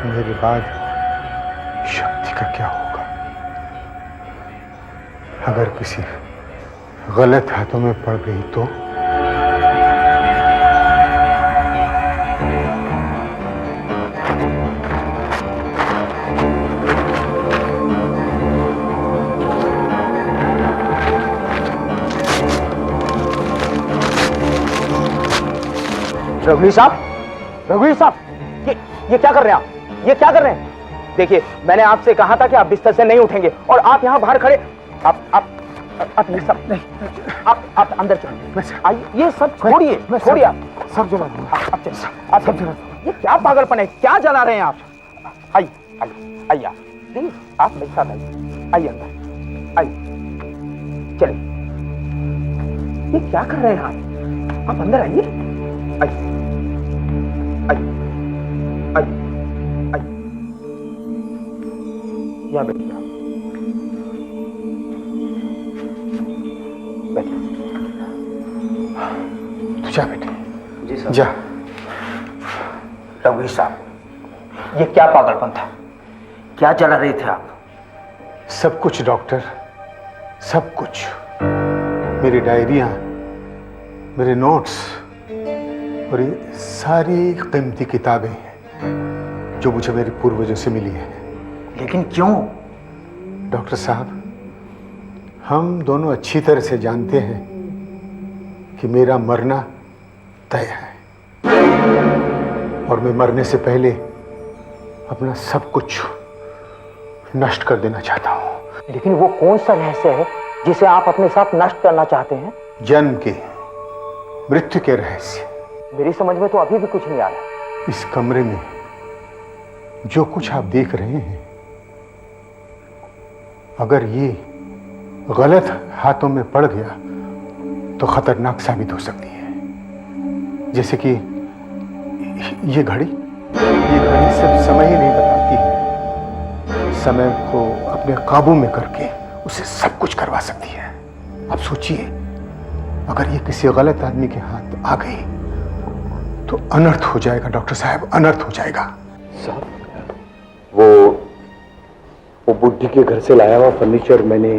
मेरे बाद शक्ति का क्या होगा? अगर किसी गलत हाथों में पड़ गई तो? रघुवीर साहब, ये क्या कर रहे हैं आप? ये क्या कर रहे हैं? देखिए, मैंने आपसे कहा था कि आप बिस्तर से नहीं उठेंगे और आप यहाँ बाहर खड़े। आप ये सब नहीं, आप अंदर चलिए। आइए, ये सब छोड़िए आप सब जला दूंगा। आप सब जला। ये क्या पागलपन है? क्या जला रहे हैं आप? आइए आप प्लीज, आप मेरे साथ आइए अंदर आइए, चलिए। ये क्या कर रहे हैं आप अंदर आइए। यहाँ बैठिए, तू जा बेटे। जी सर। जा। रघुवीर साहब, ये क्या पागलपन था? क्या जला रहे थे आप? सब कुछ डॉक्टर, सब कुछ। मेरी डायरियां, मेरे नोट्स और ये सारी कीमती किताबें हैं जो मुझे मेरे पूर्वजों से मिली हैं। लेकिन क्यों? डॉक्टर साहब, हम दोनों अच्छी तरह से जानते हैं कि मेरा मरना तय है और मैं मरने से पहले अपना सब कुछ नष्ट कर देना चाहता हूं। लेकिन वो कौन सा रहस्य है जिसे आप अपने साथ नष्ट करना चाहते हैं? जन्म के, मृत्यु के रहस्य। मेरी समझ में तो अभी भी कुछ नहीं आ रहा। इस कमरे में जो कुछ आप देख रहे हैं, अगर ये गलत हाथों में पड़ गया तो खतरनाक साबित हो सकती है। जैसे कि ये घड़ी सिर्फ समय ही नहीं बताती है, समय को अपने काबू में करके उसे सब कुछ करवा सकती है। अब सोचिए, अगर ये किसी गलत आदमी के हाथ आ गई तो अनर्थ हो जाएगा डॉक्टर साहब, अनर्थ हो जाएगा। साहब, वो बुड्ढी के घर से लाया हुआ फर्नीचर मैंने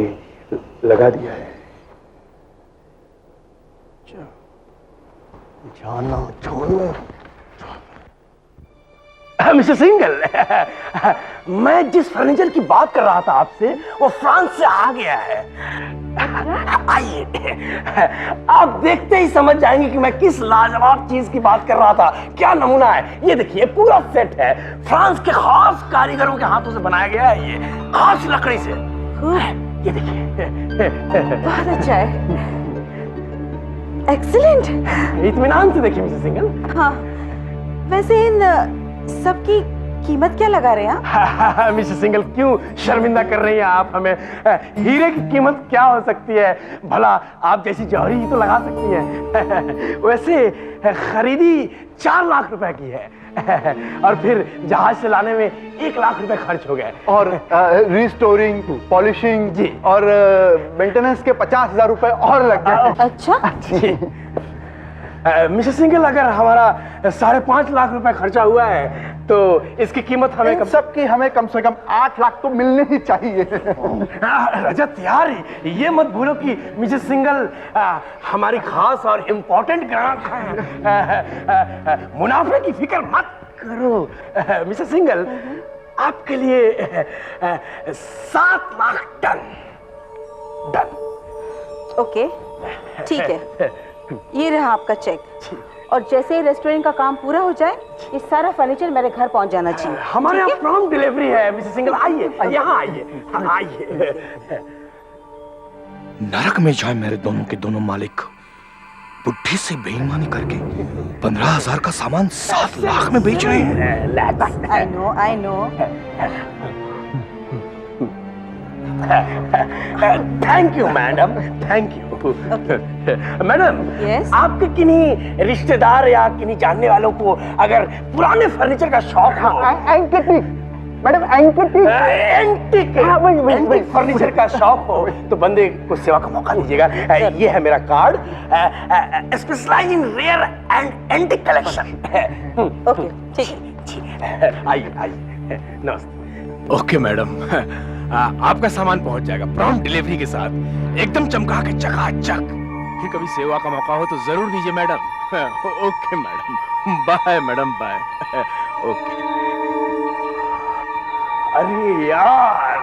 लगा दिया है। जाना छोड़ना। मिस्टर सिंगल, मैं जिस फर्नीचर की बात कर रहा था आपसे, वो फ्रांस से आ गया है। आइए, आप देखते ही समझ जाएंगे कि मैं किस लाजवाब चीज की बात कर रहा था। क्या नमूना है, ये देखिए, पूरा सेट है, फ्रांस के खास कारीगरों के हाथों से बनाया गया है, ये खास लकड़ी से। ये देखिए। बहुत अच्छा है, एक्सीलेंट। इत्मीनान से देखिए मिस्टर सिंगल। हाँ, वैसे इन सबकी कीमत क्या लगा रहे हैं आप? मिसेस सिंगल, क्यों शर्मिंदा कर रही हैं आप हमें? हीरे की कीमत क्या हो सकती है भला? आप जैसी जौहरी ही तो लगा सकती हैं। वैसे खरीदी 4 लाख रुपए की है और फिर जहाज से लाने में 1 लाख रुपए खर्च हो गए। और रिस्टोरिंग, पॉलिशिंग जी। और मेंटेनेंस के 50,000 रुपए और लग गए। अच्छा, जी। मिसेस सिंगल, अगर हमारा 5.5 लाख रुपए खर्चा हुआ है तो इसकी कीमत हमें इन सब की हमें कम से कम 8 लाख तो मिलने ही चाहिए। रजत यार, ये मत भूलो कि मिसेस सिंगल हमारी खास और इम्पोर्टेंट ग्राहक हैं। मुनाफे की फिक्र मत करो। मिसेस सिंगल, आपके लिए 7 लाख टन डन। ओके, ठीक है, ये रहा आपका चेक। और जैसे ही रेस्टोरेंट का काम पूरा हो जाए, ये सारा फर्नीचर मेरे घर पहुंच जाना चाहिए। हमारे यहाँ प्रॉम्प्ट डिलीवरी है। मिसेस सिंगल, आइए, यहाँ आइए, आइए। नरक में जाए मेरे दोनों के दोनों मालिक, बुढ़ी से बेईमानी करके 15,000 का सामान 7 लाख में बेच रहे हैं। I know. Thank you madam, thank you. Madam, Yes? आपके किन्हीं रिश्तेदार या किन्हीं जानने वालों को अगर पुराने फर्नीचर का शौक हो, मैडम एंटीक फर्नीचर का शौक हो, तो बंदे को सेवा का मौका दीजिएगा। ये है मेरा card, specialise in rare and antique collection. Okay, ठीक है। आइए, आइए, नमस्ते। ओके मैडम, आपका सामान पहुंच जाएगा प्रॉम्प्ट डिलीवरी के साथ, एकदम चमका के चकाचक। फिर कभी सेवा का मौका हो तो जरूर दीजिए madam. Okay madam, bye madam, bye. Okay. अरे यार,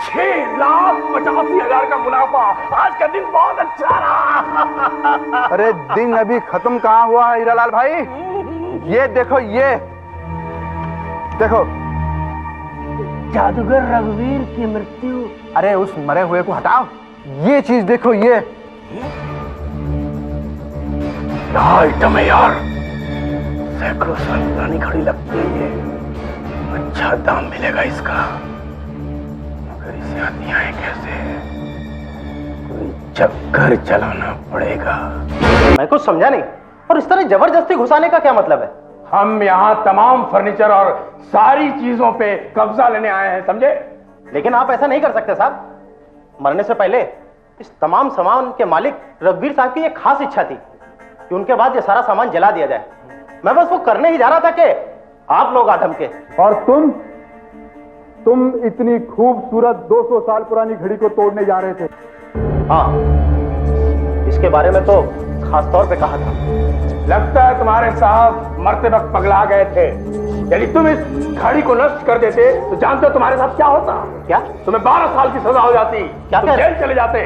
6,85,000 का मुनाफा। आज का दिन बहुत अच्छा रहा। अरे दिन अभी खत्म कहाँ हुआ है हीरालाल भाई? ये देखो, ये देखो, जादूगर रघुवीर की मृत्यु। अरे उस मरे हुए को हटाओ, ये चीज देखो, ये आइटम है यार, सैकड़ों साल पुरानी घड़ी लगती है ये। अच्छा दाम मिलेगा इसका, मगर इसे आती आए कैसे? कोई चक्कर चलाना पड़ेगा। मैं कुछ समझा नहीं, और इस तरह जबरदस्ती घुसाने का क्या मतलब है? हम यहाँ तमाम फर्नीचर और सारी चीजों पे कब्जा लेने आए हैं, समझे? लेकिन आप ऐसा नहीं कर सकते साहब। मरने से पहले इस तमाम सामान के मालिक रघुवीर साहब की एक खास इच्छा थी कि उनके बाद ये सारा सामान जला दिया जाए। मैं बस वो करने ही जा रहा था कि आप लोग आधम के। और तुम इतनी खूबसूरत 200 साल पुरानी घड़ी को तोड़ने जा रहे थे। हाँ, इसके बारे में तो खास तौर पे कहा था। लगता है तुम्हारे साहब मरते वक्त पगला गए थे। यदि तुम इस घड़ी को नष्ट कर देते तो जानते हो तुम्हारे साथ क्या होता? क्या? तुम्हें 12 साल की सजा हो जाती, क्या तुम कह रहे? जेल चले जाते।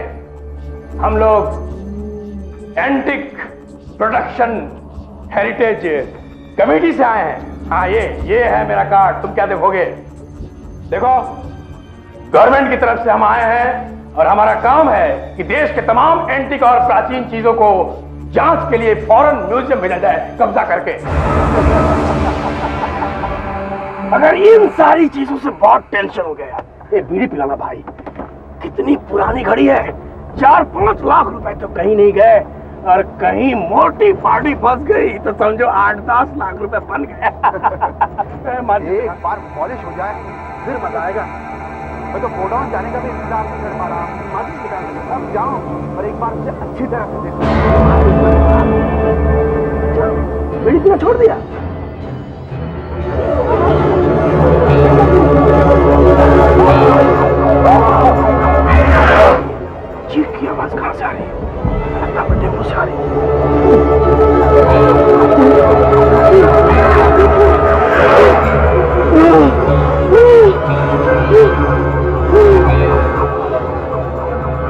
हम लोग एंटिक प्रोडक्शन हेरिटेज कमेटी से आए हैं। हाँ, ये है मेरा कार्ड। तुम क्या देखोगे? देखो, गवर्नमेंट की तरफ से हम आए हैं और हमारा काम है कि देश के तमाम एंटिक और प्राचीन चीजों को जांच के लिए फौरन म्यूजियम भेजा जाए, कब्जा करके। अगर इन सारी चीजों से बहुत टेंशन हो गया, ये बीड़ी पिलाना भाई। कितनी पुरानी घड़ी है, 4-5 लाख रुपए तो कहीं नहीं गए, और कहीं मोटी पार्टी फंस गई तो समझो 8-10 लाख रुपए बन गए। एक बार पॉलिश हो जाए फिर मजा आएगा। मैं तो गोडाउन जाने का भी इंतजार नहीं कर पा रहा। अब जाओ और एक बार मुझे अच्छी तरह से देखो। बीड़ी पीना छोड़ दिया? चीख की आवाज कहां से आ रही है? टेम्पो से आ रही है।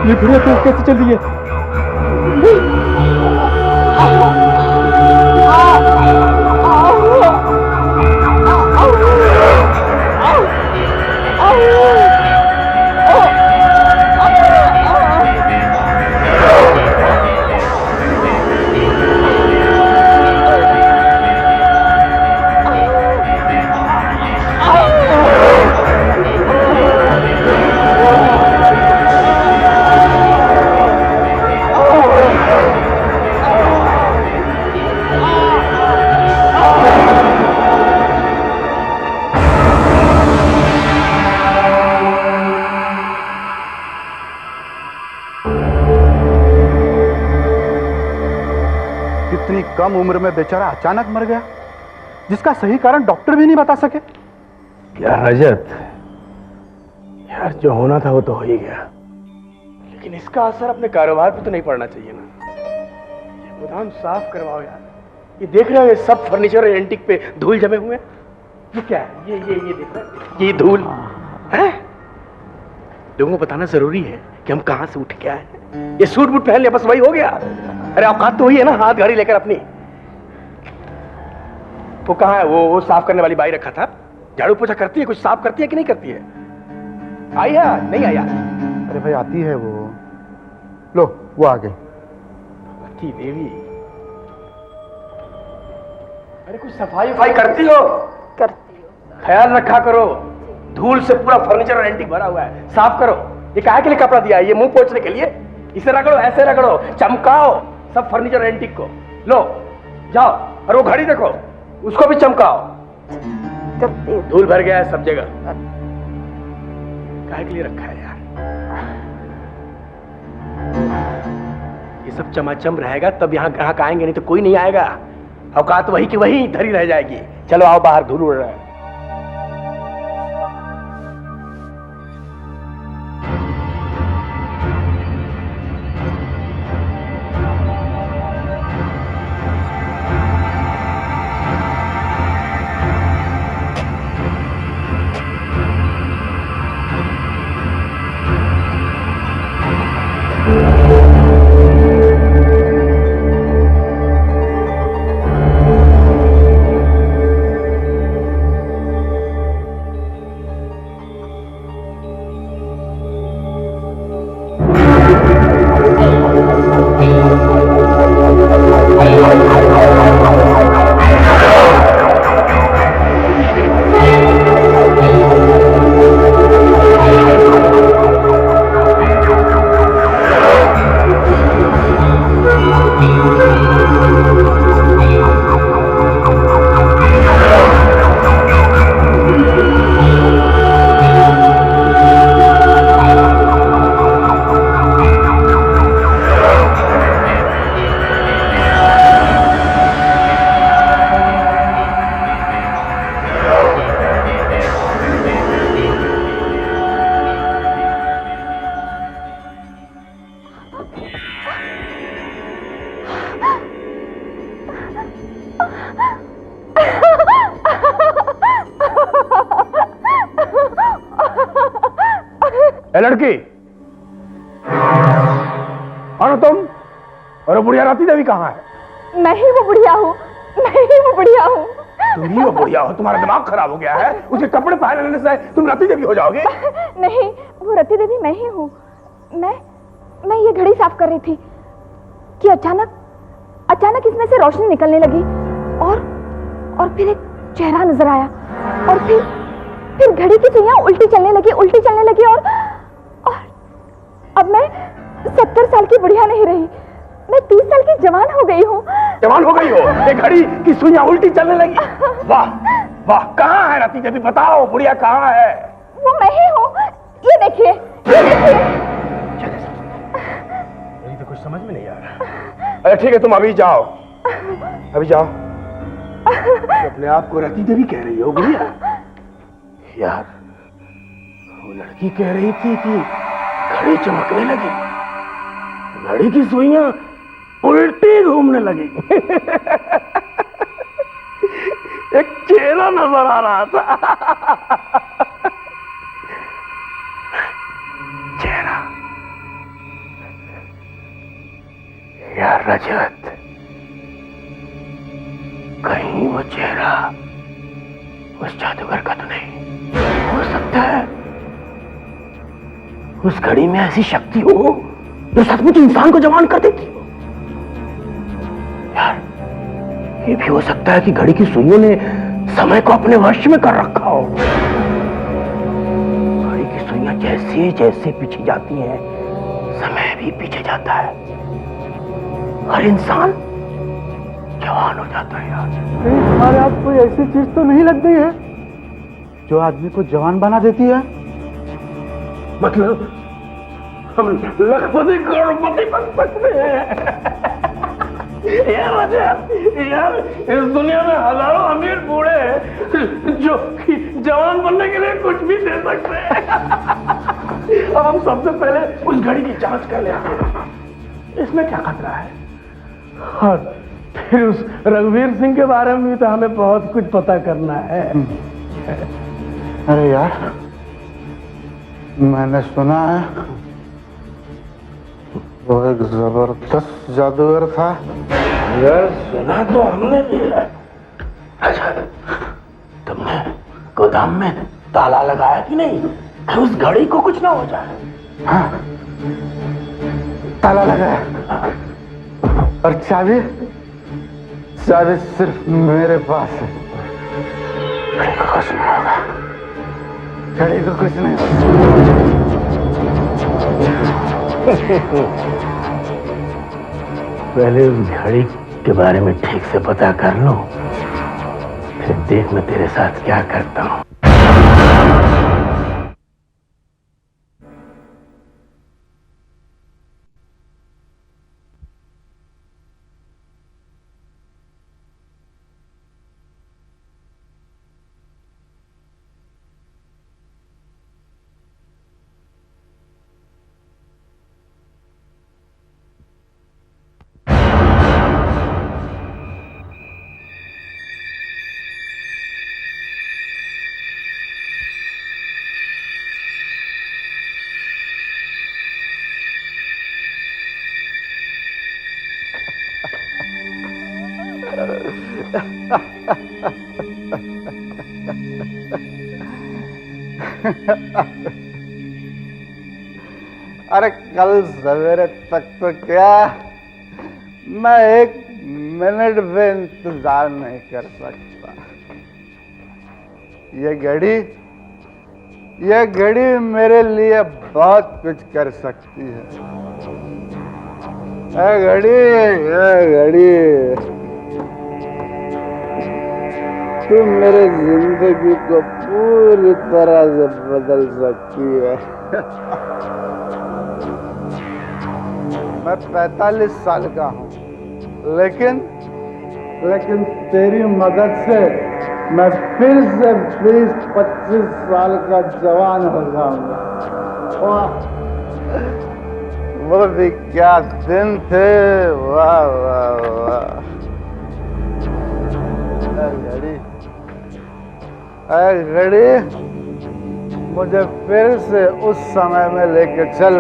ये घड़ियां तो कैसे चल रही है? कम उम्र में बेचारा अचानक मर गया, जिसका सही कारण डॉक्टर भी नहीं बता सके। यार रजत, यार जो होना था वो तो हो ही गया, लेकिन इसका असर अपने कारोबार पे तो नहीं पड़ना चाहिए ना। ये गोदाम साफ करवाओ यार। ये देख रहे हो, ये सब फर्नीचर और एंटीक पे धूल जमे हुए हैं। ये क्या है? ये देख रहे हो, ये धूल है। लोगों को बताना जरूरी है कि हम कहां से उठ के आए हैं। ये सूट बूट पहन लिया बस वही हो गया। अरे औकात तो वही है ना, हाथ घड़ी लेकर अपनी। वो कहाँ है? वो साफ करने वाली बाई रखा था, झाड़ू पोछा करती है, कुछ साफ करती है कि नहीं करती है? आई है नहीं आई यार? अरे भाई आती है वो, लो वो आ गई। भगवती देवी, अरे कुछ सफाई वफाई करती हो? करती हूँ। ख्याल रखा करो, धूल से पूरा फर्नीचर और एंटीक भरा हुआ है, साफ करो। ये काहे के लिए कपड़ा दिया है? ये मुंह पोंछने के लिए? इसे रगड़ो, ऐसे रगड़ो, चमकाओ सब फर्नीचर और एंटीक को। लो जाओ, और वो घड़ी देखो, उसको भी चमकाओ। करती हूँ। धूल भर गया है सब जगह, काहे के लिए रखा है यार? ये सब चमाचम रहेगा तब यहाँ ग्राहक आएंगे, नहीं तो कोई नहीं आएगा। औकात वही की वही धरी रह जाएगी। चलो आओ बाहर, धूल उड़ रहा है। लड़की, और तुम? और बुढ़िया राती देवी कहाँ है? मैं ही वो बुढ़िया हूँ, मैं ही वो बुढ़िया हूँ। तुम ही वो बुढ़िया हो? तुम्हारा दिमाग खराब हो गया है। उसके कपड़े पहन लेने से तुम रती देवी हो जाओगे। नहीं, वो रती देवी मैं ही हूँ। मैं ये घड़ी साफ कर रही थी कि अचानक इसमें से रोशनी निकलने लगी और फिर एक चेहरा नजर आया और फिर घड़ी की सुइयां उल्टी चलने लगी और अब मैं 70 साल की बुढ़िया नहीं रही, मैं 30 साल की जवान हो गई हूँ। जवान हो गई हो? ये घड़ी की सुइयां उल्टी चलने लगी? वाह वाह, कहाँ है रती देवी? बताओ बुढ़िया कहाँ है? वो मैं ही हूँ, ये देखिए। मेरी तो कुछ समझ में नहीं आ रहा। अरे ठीक है, तुम अभी जाओ। तो अपने आप को रती देवी कह रही हो बुढ़िया? यार वो लड़की कह रही थी कि घड़ी चमकने लगी, घड़ी की सुइयां उल्टी घूमने लगी। एक चेहरा नजर आ रहा था। चेहरा? यार रजत, कहीं वो चेहरा उस जादूगर का तो नहीं हो सकता है? उस घड़ी में ऐसी शक्ति हो जो सचमुच इंसान को जवान कर देती हो। यार ये भी हो सकता है कि घड़ी की सुइयों ने समय को अपने वश में कर रखा हो। घड़ी की सुइयां जैसे जैसे पीछे जाती हैं, समय भी पीछे जाता है, हर इंसान जवान हो जाता है। यार तुम्हारे हाथ कोई ऐसी चीज तो नहीं लग गई है जो आदमी को जवान बना देती है? मतलब हम लखपति करोड़पति बन सकते हैं। यार इस दुनिया में हजारों अमीर बूढ़े हैं जो कि जवान बनने के लिए कुछ भी दे सकते हैं। अब हम सबसे पहले उस घड़ी की जांच कर लेते हैं, इसमें क्या खतरा है। और फिर उस रघुवीर सिंह के बारे में भी तो हमें बहुत कुछ पता करना है। अरे यार, मैंने सुना है वो एक जबरदस्त जादूगर था। यार सुना तो हमने भी है। अच्छा, तुमने गोदाम में ताला लगाया कि नहीं, कि उस घड़ी को कुछ ना हो जाए। हाँ, ताला लगाया और चाबी सिर्फ मेरे पास है। घड़ी को कुछ नहीं होगा, घड़ी को कुछ नहीं होगा। पहले उस घड़ी के बारे में ठीक से पता कर लो, फिर देख मैं तेरे साथ क्या करता हूँ। अरे कल सवेरे तक तो क्या, मैं एक मिनट भी इंतजार नहीं कर सकता। ये घड़ी मेरे लिए बहुत कुछ कर सकती है। ये घड़ी तू मेरे जिंदगी को पूरी तरह से बदल सकती है। मैं 45 साल का हूँ, लेकिन तेरी मदद से मैं फिर से 20-25 साल का जवान हो जाऊंगा। वाह, वो भी क्या दिन थे। वाह वाह वाह। घड़ी मुझे फिर से उस समय में लेके चल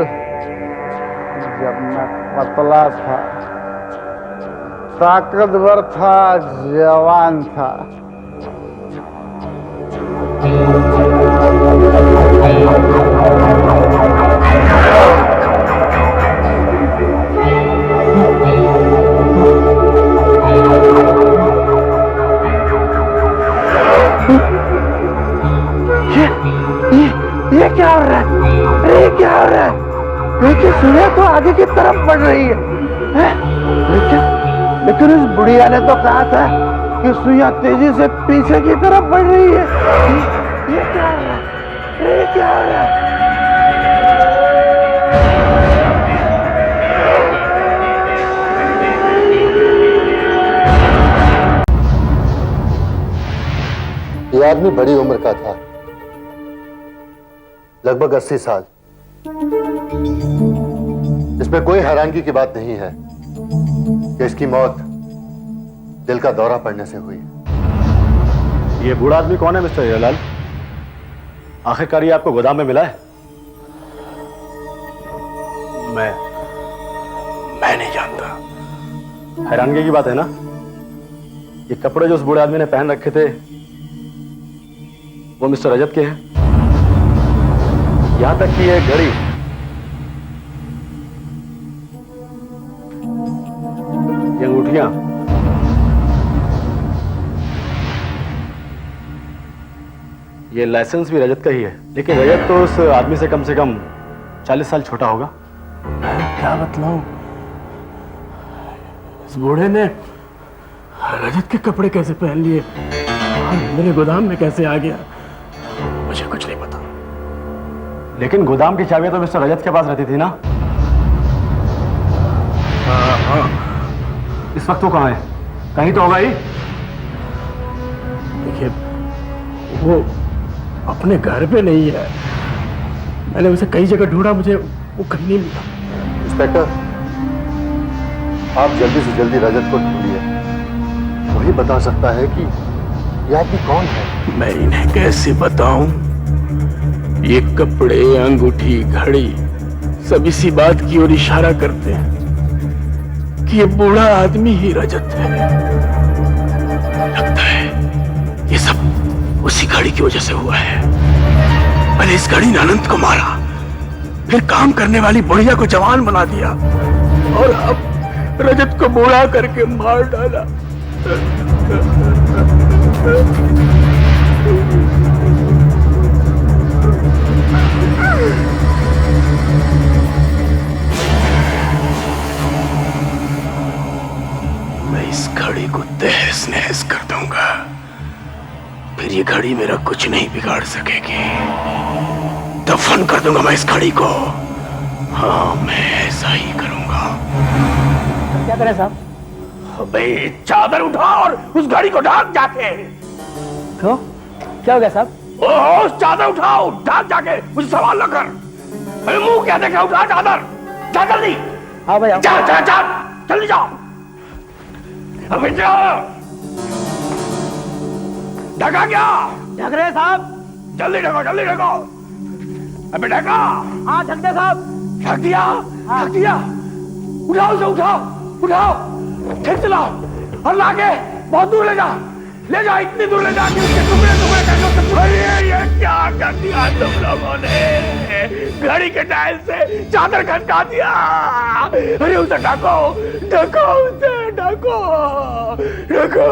जब मैं पतला था, ताकतवर था, जवान था। ये क्या हो रहा है? ये क्या हो रहा है? देखिए, सूर्य तो आगे की तरफ बढ़ रही है, लेकिन इस बुढ़िया ने तो कहा था कि सुइया तेजी से पीछे की तरफ बढ़ रही है। ये क्या हो रहा है? ये क्या हो रहा है? ये आदमी बड़ी उम्र का था, लगभग 80 साल। इसमें कोई हैरानगी की बात नहीं है कि इसकी मौत दिल का दौरा पड़ने से हुई। ये बूढ़ा आदमी कौन है मिस्टर हीरालाल? आखिरकार ये आपको गोदाम में मिला है? मैं नहीं जानता। हैरानगी की बात है ना, ये कपड़े जो उस बूढ़े आदमी ने पहन रखे थे वो मिस्टर रजत के हैं। यहां तक कि ये घड़ी, ये अंगूठियां, ये लाइसेंस भी रजत का ही है। लेकिन रजत तो उस आदमी से कम 40 साल छोटा होगा। क्या बतलाऊं, इस बूढ़े ने रजत के कपड़े कैसे पहन लिए और मेरे गोदाम में कैसे आ गया, मुझे कुछ नहीं पता। लेकिन गोदाम की चाबियां तो मिस्टर रजत के पास रहती थी ना? हाँ, इस वक्त वो कहाँ है? कहीं तो होगा ही। देखिए, वो अपने घर पे नहीं है। मैंने उसे कई जगह ढूंढा, मुझे वो कहीं नहीं मिला। इंस्पेक्टर, आप जल्दी से जल्दी रजत को ढूंढिए। वही बता सकता है कि यह आदमी कौन है। मैं इन्हें कैसे बताऊं? ये कपड़े, अंगूठी, घड़ी सब इसी बात की ओर इशारा करते हैं कि ये बूढ़ा आदमी ही रजत है। लगता है ये सब उसी घड़ी की वजह से हुआ है। पहले इस घड़ी ने अनंत को मारा, फिर काम करने वाली बुढ़िया को जवान बना दिया, और अब रजत को बूढ़ा करके मार डाला। मैं इस घड़ी को तहस नहस कर दूंगा, फिर ये घड़ी मेरा कुछ नहीं बिगाड़ सकेगी। दफन कर दूंगा मैं इस घड़ी को। हाँ, मैं ऐसा ही करूंगा। क्या करें साहब? अबे चादर उठा और उस घड़ी को ढाक जाके। क्यों? क्या हो गया साहब? ओह, उस चादर उठाओ, ढाक जाके, मुझे सवाल न कर। अरे मुंह क्या देख रहा? उठा चादर, जा जल्दी। हाँ भाई, जा जा जा, जल्दी जाओ। अबे जाओ। ढका क्या? ढक रहे साहब। जल्दी ढको, जल्दी ढको। अबे ढका। हाँ, ढक दे साहब। ढक दिया, ढक दिया। उठाओ उसे, उठाओ, उठाओ, ठीक से लाओ और लाके बहुत दूर ले जा, ले जा, इतनी दूर ले जा कि उसके टुकड़े टुकड़े करके उसे। अरे ये क्या कर दिया तुम लोगों ने? घड़ी के टाइल से चादर खटका दिया। अरे उसे ढको, ढको उसे, ढको, ढको।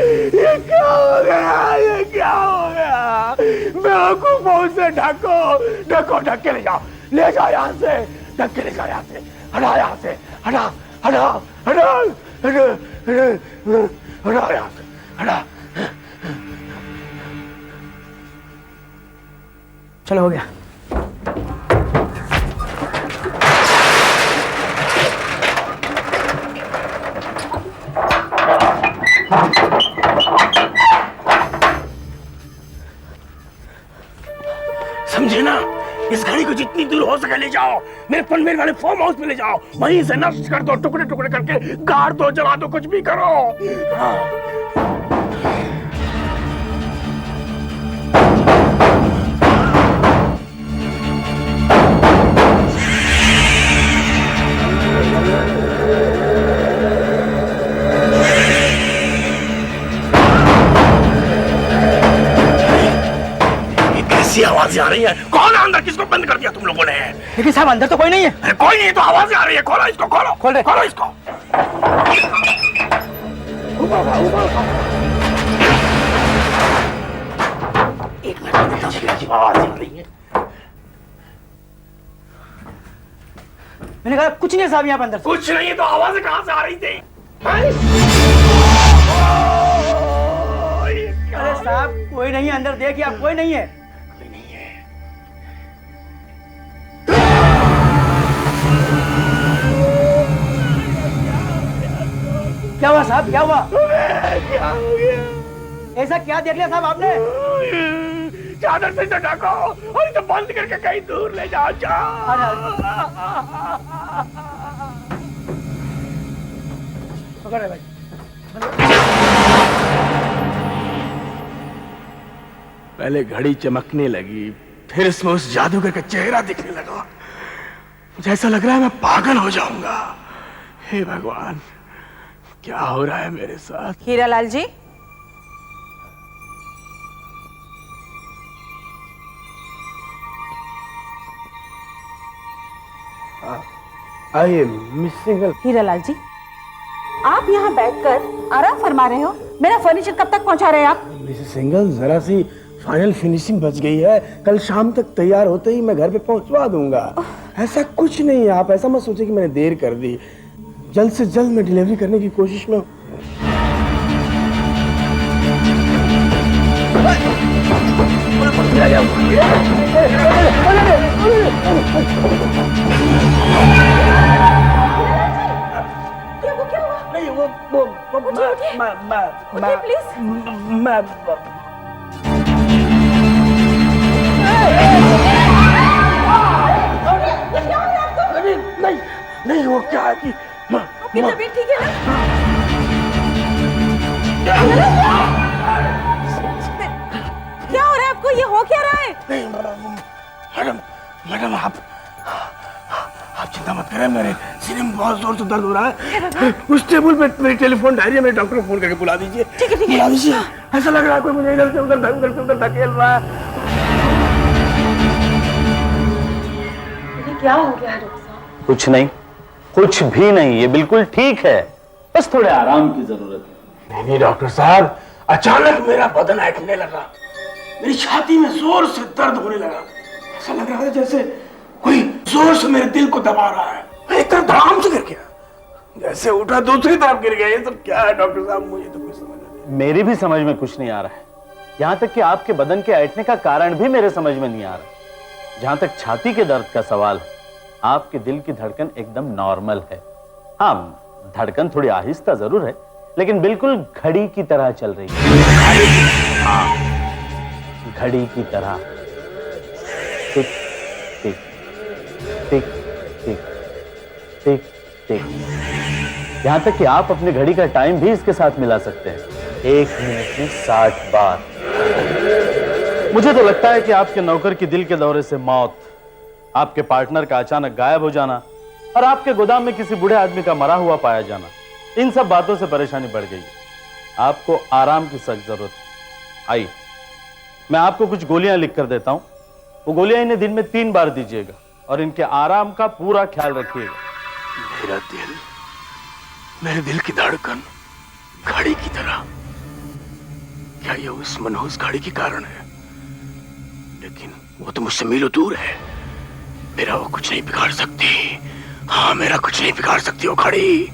ये क्या हो गया? ये क्या हो गया? बेवकूफों से ढको, ढको, ढक के ले जाओ, ले जाओ यहाँ से, ढक के ले जाओ यहाँ से, हटा यहाँ से, हटा, हटा, हटा, हटा, हटा यहाँ से, हटा। चलो, हो गया। समझे ना? इस घड़ी को जितनी दूर हो सके ले जाओ, मेरे पनवेल वाले फार्म हाउस में ले जाओ, वहीं से नष्ट कर दो, टुकड़े टुकड़े करके गाड़ दो, जला दो, कुछ भी करो। हाँ। कैसी आवाजें आ रही है? कौन है अंदर? किसको बंद कर दिया तुम लोगों ने? लेकिन साहब, अंदर तो कोई नहीं है। अरे कोई नहीं है तो आवाजें आ रही है। खोलो इसको, खोलो, खोल दे। खोलो इसको। एक मिनट, आवाज आ रही है। मैंने कहा कुछ नहीं है साहब यहाँ पे अंदर। कुछ नहीं है तो आवाजें कहाँ से आ रही थी? अरे साहब, कोई नहीं है अंदर, देखिए आप, कोई नहीं है। कोई नहीं है। क्या हुआ साहब? क्या हुआ? क्या हो गया? ऐसा क्या देख लिया साहब आपने? चादर से ढको और इसे बंद करके कहीं दूर ले जाओ। पकड़ भाई। पहले घड़ी चमकने लगी, फिर इसमें उस जादूगर का चेहरा दिखने लगा। मुझे ऐसा लग रहा है मैं पागल हो जाऊंगा। हे भगवान, क्या हो रहा है मेरे साथ? Hiralal ji, I am miss single. Hiralal ji, आप यहाँ बैठकर आराम फरमा रहे हो, मेरा फर्नीचर कब तक पहुँचा रहे हैं आप? मिसेस सिंगल, जरा सी फाइनल फिनिशिंग बच गई है, कल शाम तक तैयार होते ही मैं घर पे पहुंचवा दूंगा। ऐसा कुछ नहीं है, आप ऐसा मत सोचिए कि मैंने देर कर दी। जल्द से जल्द मैं डिलीवरी करने की कोशिश में। क्या वो क्या हुआ? नहीं वो उठिए, उठिए। उठिए, प्लीज। नहीं वो क्या है कि आपकी तबीयत ठीक है ना? क्या हो रहा है आपको? ये हो क्या रहा है? नहीं मैडम मैडम आप चिंता मत करें, मेरे सीने में बहुत जोर से दर्द हो रहा है। उस टेबल पे मेरी टेलीफोन डायरी है, मेरे डॉक्टर को फोन करके बुला दीजिए। ठीक है। बुला दीजिए। ऐसा लग रहा है कोई मुझे इधर से उधर धकेल रहा है। ये क्या हो गया डॉक्टर साहब? कुछ नहीं, कुछ भी नहीं, ये बिल्कुल ठीक है, बस थोड़े आराम की जरूरत है। नहीं डॉक्टर साहब, अचानक मेरा बदन ऐठने लगा, मेरी छाती में जोर से दर्द होने लगा। ऐसा लग रहा है जैसे कोई जोर से मेरे दिल को दबा रहा है। मैं एक तरफ धड़ाम से गिर गया, जैसे उठा दूसरी तरफ गिर गया। ये सब क्या है डॉक्टर साहब? मुझे तो कुछ समझ नहीं। मेरी भी समझ में कुछ नहीं आ रहा है, यहाँ तक कि आपके बदन के ऐंठने का कारण भी मेरे समझ में नहीं आ रहा। जहां तक छाती के दर्द का सवाल है, आपके दिल की धड़कन एकदम नॉर्मल है। हाँ, धड़कन थोड़ी आहिस्ता जरूर है, लेकिन बिल्कुल घड़ी की तरह चल रही है। हाँ, घड़ी की तरह। टिक टिक टिक टिक टिक टिक। यहां तक कि आप अपनी घड़ी का टाइम भी इसके साथ मिला सकते हैं। 1 मिनट में 60 बार। मुझे तो लगता है कि आपके नौकर की दिल के दौरे से मौत, आपके पार्टनर का अचानक गायब हो जाना और आपके गोदाम में किसी बूढ़े आदमी का मरा हुआ पाया जाना, इन सब बातों से परेशानी बढ़ गई है। आपको आराम की सख्त जरूरत है। आइए, मैं आपको कुछ गोलियां लिख कर देता हूं। वो गोलियां इन्हें दिन में 3 बार दीजिएगा और इनके आराम का पूरा ख्याल रखिएगा। मेरे दिल की धड़कन घड़ी की तरह। क्या ये उस मनहूस घड़ी के कारण है? लेकिन वो तो मुझसे मीलों दूर है। मेरा वो कुछ नहीं बिगाड़ सकती। हाँ, मेरा कुछ नहीं बिगाड़ सकती वो घड़ी।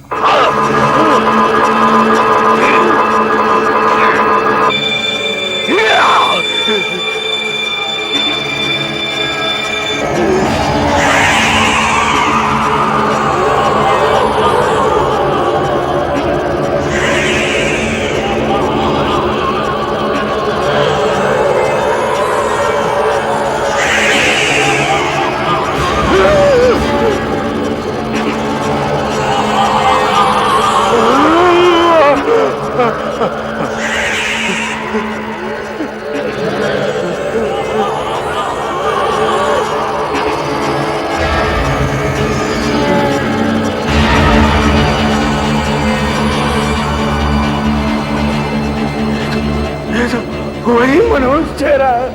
वही मनोज चेहरा है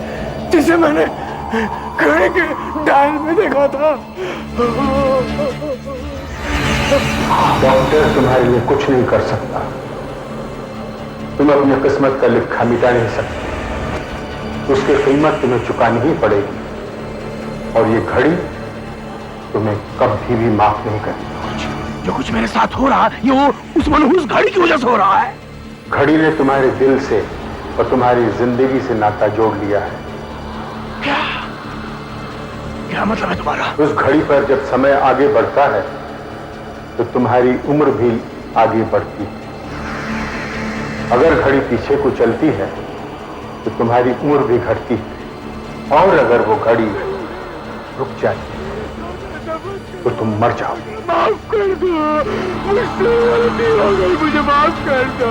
जिसे मैंने घड़ी के डायल में देखा था। डॉक्टर तुम्हारे लिए कुछ नहीं कर सकता। तुम अपनी किस्मत का लिखा मिटा नहीं सकते। उसकी कीमत तुम्हें चुकानी ही पड़ेगी और ये घड़ी तुम्हें कभी भी माफ नहीं करेगी। जो कुछ मेरे साथ हो रहा है, ये वो उस मनहूस घड़ी की वजह से हो रहा है। घड़ी ने तुम्हारे दिल से और तुम्हारी जिंदगी से नाता जोड़ लिया है। क्या मतलब है तुम्हारा? उस घड़ी पर जब समय आगे बढ़ता है तो तुम्हारी उम्र भी आगे बढ़ती है। अगर घड़ी पीछे को चलती है तो तुम्हारी उम्र भी घटती है और अगर वो घड़ी रुक जाए तो तुम मर जाओगे। माफ कर दो, मुझसे गलती हो गई, मुझे माफ कर दो।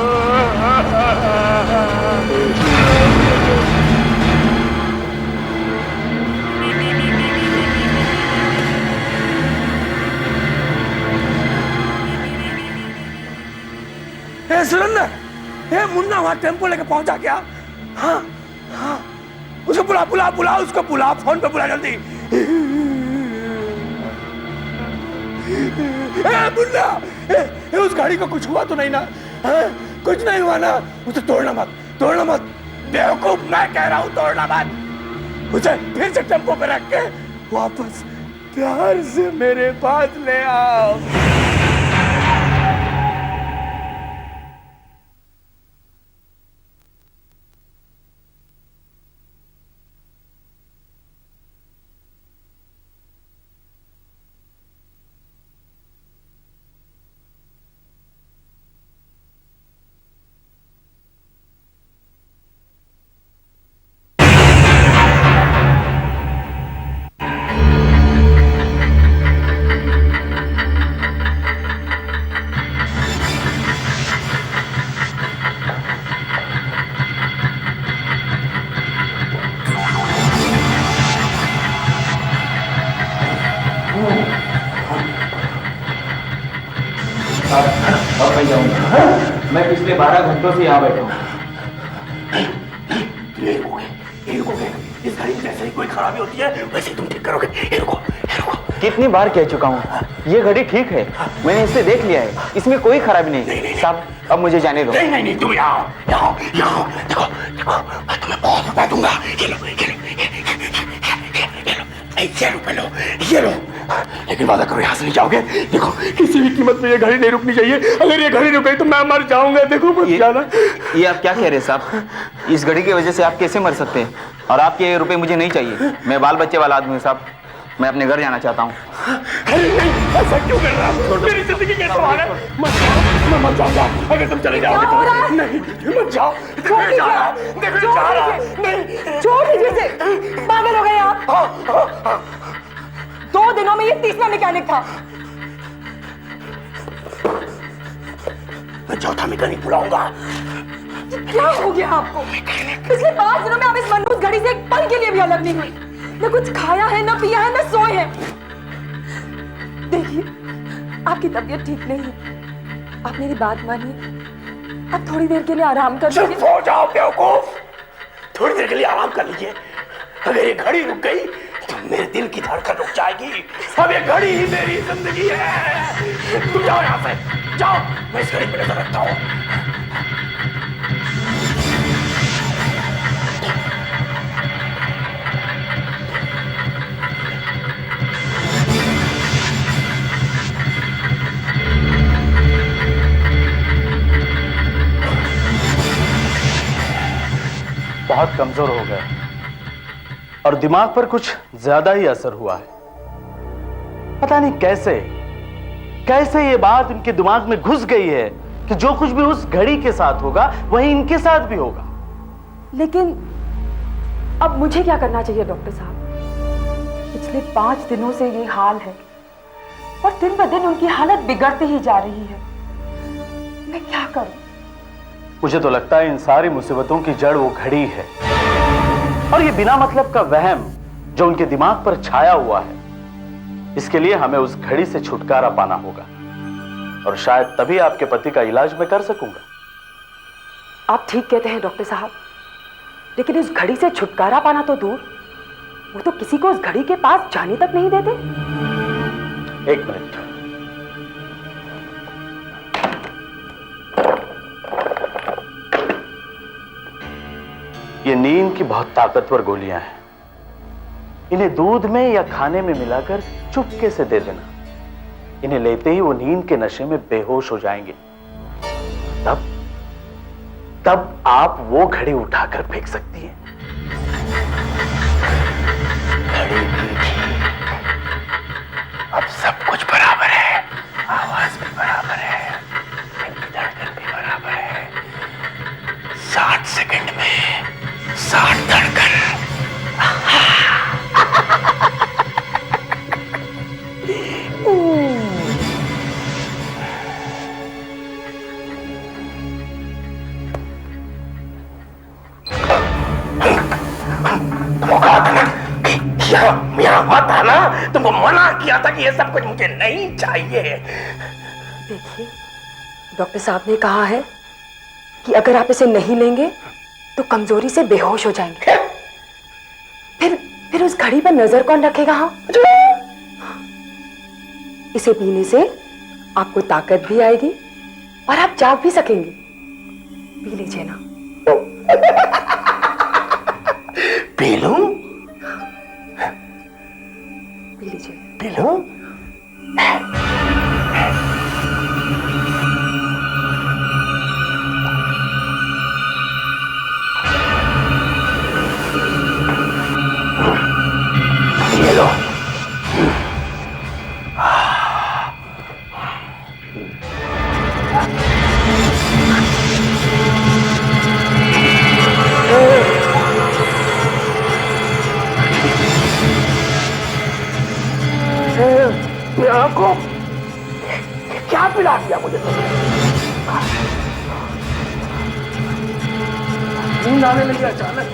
सुरेंद्र, ये मुन्ना वहां टेम्पो लेके पहुंचा क्या? हाँ हाँ, उसे बुला बुला बुला, उसको बुला, फोन पे बुला जल्दी। मुन्ना, उस गाड़ी को कुछ हुआ तो नहीं ना? कुछ नहीं हुआ ना? उसे तोड़ना मत, तोड़ना मत। बेवकूफ, मैं कह रहा हूँ तोड़ना मत। उसे फिर से टेम्पो पे रख के वापस प्यार से मेरे पास ले आओ। पिछले 12 घंटों से यहाँ बैठे हूँ। ये रुकोगे। इस गाड़ी में जैसे ही कोई खराबी होती है वैसे ही तुम ठीक करोगे। ये रुको। कितनी बार कह चुका हूँ, ये घड़ी ठीक है, मैंने इसे देख लिया है, इसमें कोई खराबी नहीं। साहब अब मुझे जाने दो। नहीं, तुम यहाँ देखो, मैं तुम्हें बहुत रुपए दूंगा। ये लो, ये लो। लेकिन वादा करो यहाँ से नहीं जाओगे। देखो, किसी भी कीमत पे ये घड़ी नहीं रुकनी चाहिए। अगर ये घड़ी रुक गई तो मैं मर जाऊंगा। देखो मत जाना। ये आप क्या कह रहे हैं साहब? इस घड़ी की वजह से आप कैसे मर सकते हैं? और आपके ये रुपए मुझे नहीं चाहिए। मैं बाल बच्चे वाला आदमी हूँ साहब, मैं अपने घर जाना चाहता हूँ। अरे नहीं, ऐसा क्यों कर रहा हो? मेरी जिंदगी का सवाल है। मैं मर जाऊंगा अगर तुम चले जाओगे तो। नहीं, मत जाओ। देखो जा रहा। नहीं, छोड़ दीजिए इसे। पागल हो गए आप। 2 दिनों में ये तीसरा मैकेनिक था। मैं चौथा मैकेनिक बुलाऊंगा। क्या हो गया आपको? पिछले 5 दिनों में आप इस मनहूस घड़ी से एक पल के लिए भी अलग नहीं हुई। न कुछ खाया है, न पिया है, न सोए हैं। देखिए, आपकी तबीयत ठीक नहीं है, आप मेरी बात मानिए। आप थोड़ी देर के लिए आराम कर लीजिए। चुप हो जाओ बेवकूफ। थोड़ी देर के लिए आराम कर लीजिए। अगर ये घड़ी रुक गई तो मेरे दिल की धड़कन रुक जाएगी। अब ये घड़ी ही मेरी जिंदगी है। तुम जाओ यहाँ से, जाओ। मैं इस घड़ी पे नजर रखता हूँ। बहुत कमजोर हो गए और दिमाग पर कुछ ज्यादा ही असर हुआ है। पता नहीं कैसे ये बात इनके दिमाग में घुस गई है कि जो कुछ भी उस घड़ी के साथ होगा वही इनके साथ भी होगा। लेकिन अब मुझे क्या करना चाहिए डॉक्टर साहब? पिछले 5 दिनों से ये हाल है और दिन ब दिन उनकी हालत बिगड़ती ही जा रही है। मैं क्या करूं? मुझे तो लगता है इन सारी मुसीबतों की जड़ वो घड़ी है और ये बिना मतलब का वहम जो उनके दिमाग पर छाया हुआ है। इसके लिए हमें उस घड़ी से छुटकारा पाना होगा और शायद तभी आपके पति का इलाज मैं कर सकूंगा। आप ठीक कहते हैं डॉक्टर साहब, लेकिन उस घड़ी से छुटकारा पाना तो दूर, वो तो किसी को उस घड़ी के पास जाने तक नहीं देते। 1 मिनट। ये नींद की बहुत ताकतवर गोलियां हैं। इन्हें दूध में या खाने में मिलाकर चुपके से दे देना। इन्हें लेते ही वो नींद के नशे में बेहोश हो जाएंगे। तब आप वो घड़ी उठाकर फेंक सकती हैं। घड़ी भी थी, अब सब कुछ बराबर है। आवाज भी बराबर है, दिल की धड़कन भी बराबर है। 60 सेकंड में 60 धड़कन। यहाँ मत आना। तुमको मना किया था कि ये सब कुछ मुझे नहीं चाहिए। देखिए, डॉक्टर साहब ने कहा है कि अगर आप इसे नहीं लेंगे तो कमजोरी से बेहोश हो जाएंगे। फिर उस घड़ी पर नजर कौन रखेगा? हाँ, इसे पीने से आपको ताकत भी आएगी और आप जाग भी सकेंगे। पी लीजिए ना। पी लूं? पी लीजिए। पी लूं? ये लो। आपको क्या पिला दिया मुझे? नींद आने लगी अचानक।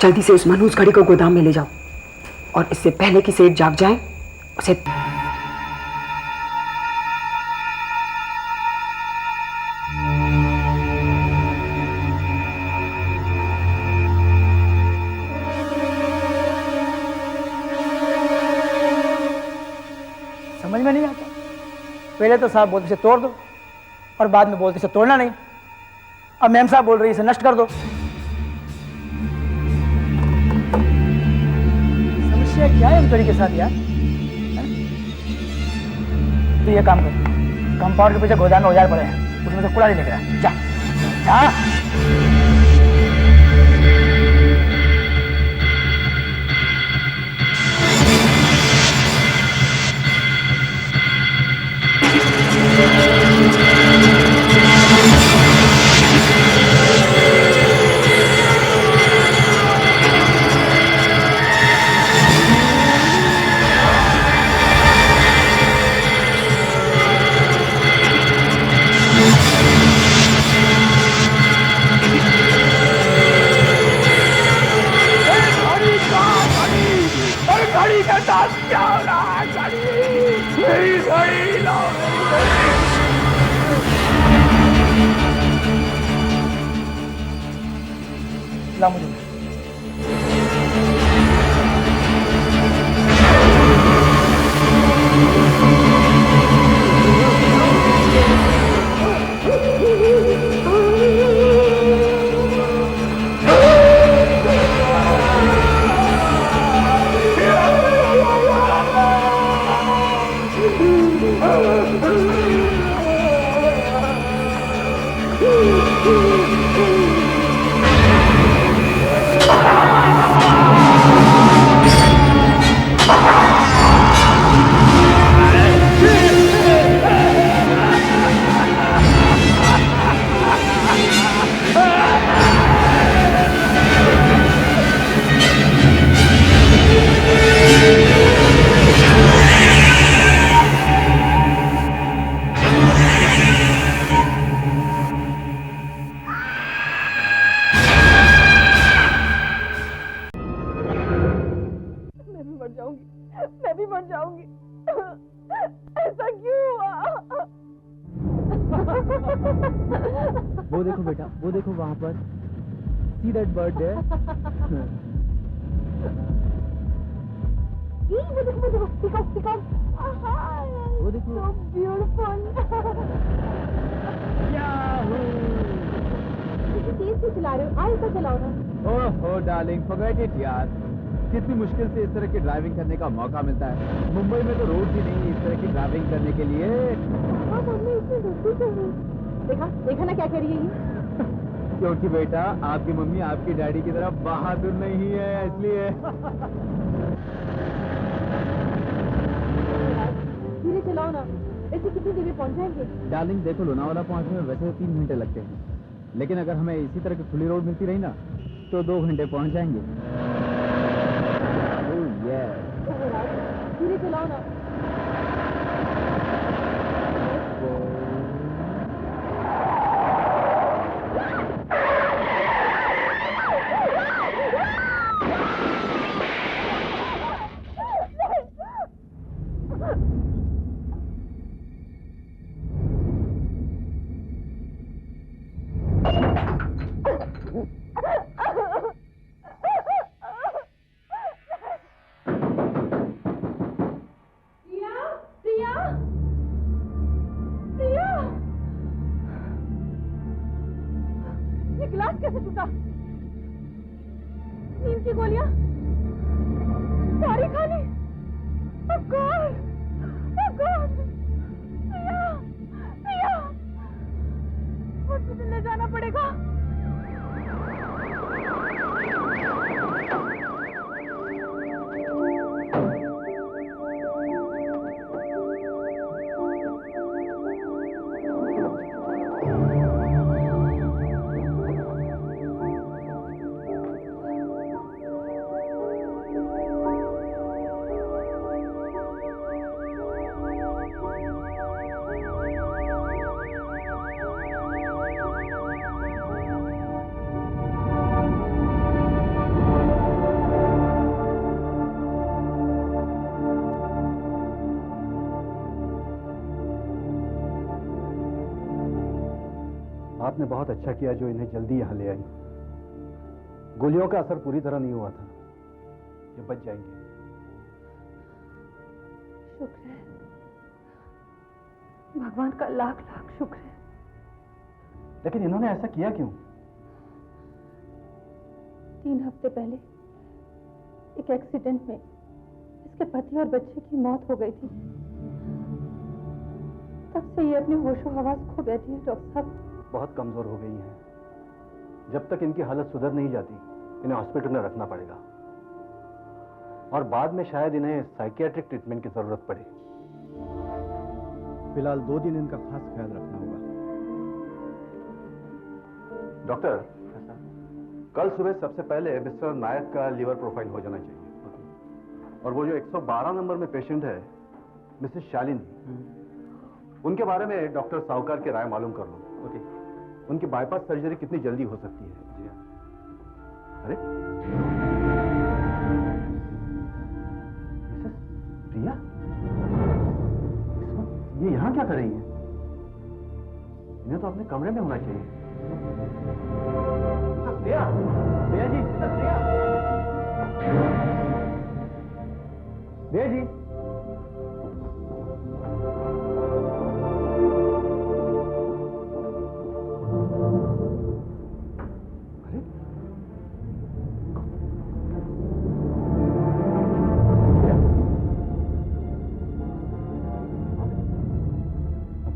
जल्दी से उस मनहूस घड़ी को गोदाम में ले जाओ और इससे पहले कि सेठ जाग जाए उसे समझ में नहीं आता। पहले तो साहब बोलते से तोड़ दो और बाद में बोलते से तोड़ना नहीं। अब मैम साहब बोल रही है इसे नष्ट कर दो। समस्या क्या है इस घड़ी के साथ यार? तो ये काम कर, कंपाउंड के पीछे गोदाम में औजार पड़े हैं, उसमें से कुल्हाड़ी निकला। जा जा। ला मुझे। मैं भी मर जाऊंगी। ऐसा क्यों हुआ? वो देखो बेटा, वो देखो वहां पर, सी दैट बर्ड देयर। वो देखो, पिकॉक। वो देखो, so beautiful। तेज से चला रहे हो, आहिस्ता चलाओ ना। ओह डार्लिंग, फॉरगेट इट यार। कितनी मुश्किल से इस तरह की ड्राइविंग करने का मौका मिलता है। मुंबई में तो रोड ही नहीं इस तरह की ड्राइविंग करने के लिए। देखा ना क्या कह रही है ये? क्योंकि बेटा आपकी मम्मी आपकी डैडी की तरह बहादुर नहीं है, इसलिए। धीरे चलाओ ना, ऐसे कितनी देर में पहुंच जाएंगे? डार्लिंग देखो, लोनावाला पहुंचने में वैसे 3 घंटे लगते हैं, लेकिन अगर हमें इसी तरह की खुली रोड मिलती रही ना तो 2 घंटे पहुंच जाएंगे। धीरे चलाओ ना। गिलास कैसे टूटा? नींद की गोलियां सारी खाली। Oh God! Oh God! प्रिया, हॉस्पिटल ले जाना पड़ेगा। आपने बहुत अच्छा किया जो इन्हें जल्दी यहाँ ले आई। गोलियों का असर पूरी तरह नहीं हुआ था, ये बच जाएंगे। शुक्र है, भगवान का लाख लाख शुक्र है। लेकिन इन्होंने ऐसा किया क्यों? 3 हफ्ते पहले एक एक्सीडेंट में इसके पति और बच्चे की मौत हो गई थी। तब से ये अपने होशो हवास खो बैठी है डॉक्टर साहब। बहुत कमजोर हो गई हैं। जब तक इनकी हालत सुधर नहीं जाती इन्हें हॉस्पिटल में रखना पड़ेगा, और बाद में शायद इन्हें साइकियाट्रिक ट्रीटमेंट की जरूरत पड़े। फिलहाल 2 दिन इनका खास ख्याल रखना होगा। डॉक्टर, कल सुबह सबसे पहले मिस्टर नायक का लीवर प्रोफाइल हो जाना चाहिए। और वो जो 112 नंबर में पेशेंट है मिसेस शालिनी, उनके बारे में डॉक्टर साहूकार की राय मालूम कर लो। ओके। उनकी बाईपास सर्जरी कितनी जल्दी हो सकती है? जी हाँ। अरे मिसेस प्रिया, इस वक्त ये यहाँ क्या कर रही हैं? इन्हें तो अपने कमरे में होना चाहिए। प्रिया, प्रिया जी, प्रिया, प्रिया जी।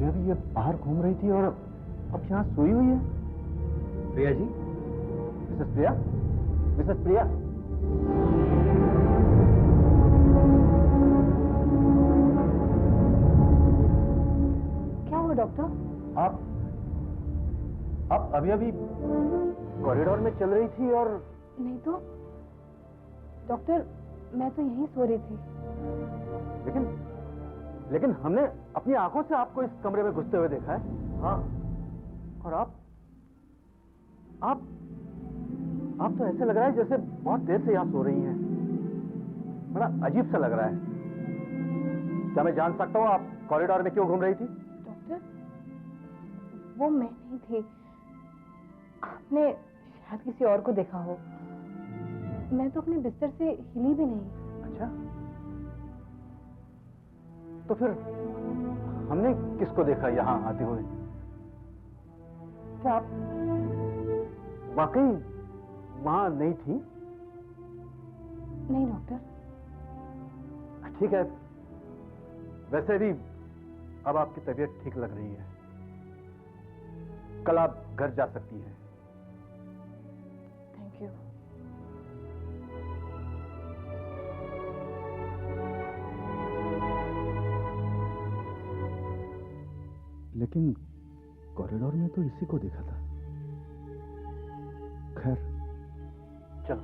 अभी ये बाहर घूम रही थी और अब यहाँ सोई हुई है। प्रिया जी, मिसेस प्रिया, मिसेस प्रिया। क्या हुआ डॉक्टर? आप अभी अभी कॉरिडोर में चल रही थी और... नहीं तो डॉक्टर, मैं तो यहीं सो रही थी। लेकिन हमने अपनी आंखों से आपको इस कमरे में घुसते हुए देखा है। हाँ, और आप तो ऐसे लग रहा है जैसे बहुत देर से यहां सो रही हैं। बड़ा अजीब सा लग रहा है। क्या मैं जान सकता हूं आप कॉरिडोर में क्यों घूम रही थी? डॉक्टर, वो मैं नहीं थी। आपने शायद किसी और को देखा हो। मैं तो अपने बिस्तर से हिली भी नहीं। अच्छा, तो फिर हमने किसको देखा यहां आते हुए? क्या आप वाकई वहां नहीं थी? नहीं डॉक्टर। ठीक है, वैसे भी अब आपकी तबीयत ठीक लग रही है। कल आप घर जा सकती हैं। Thank you. लेकिन कॉरिडोर में तो इसी को देखा था। खैर, चलो।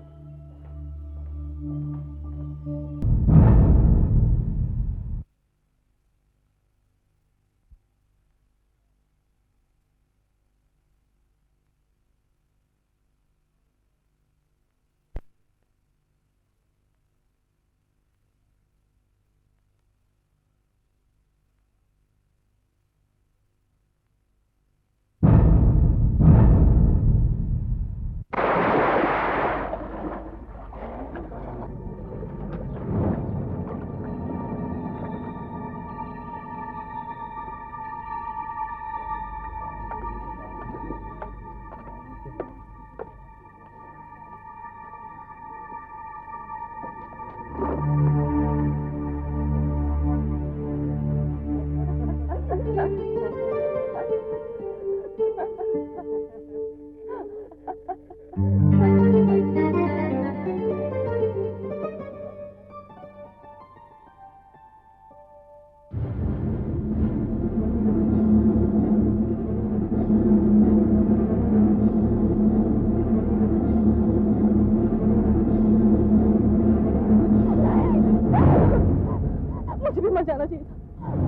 मर जाना चाहिए था,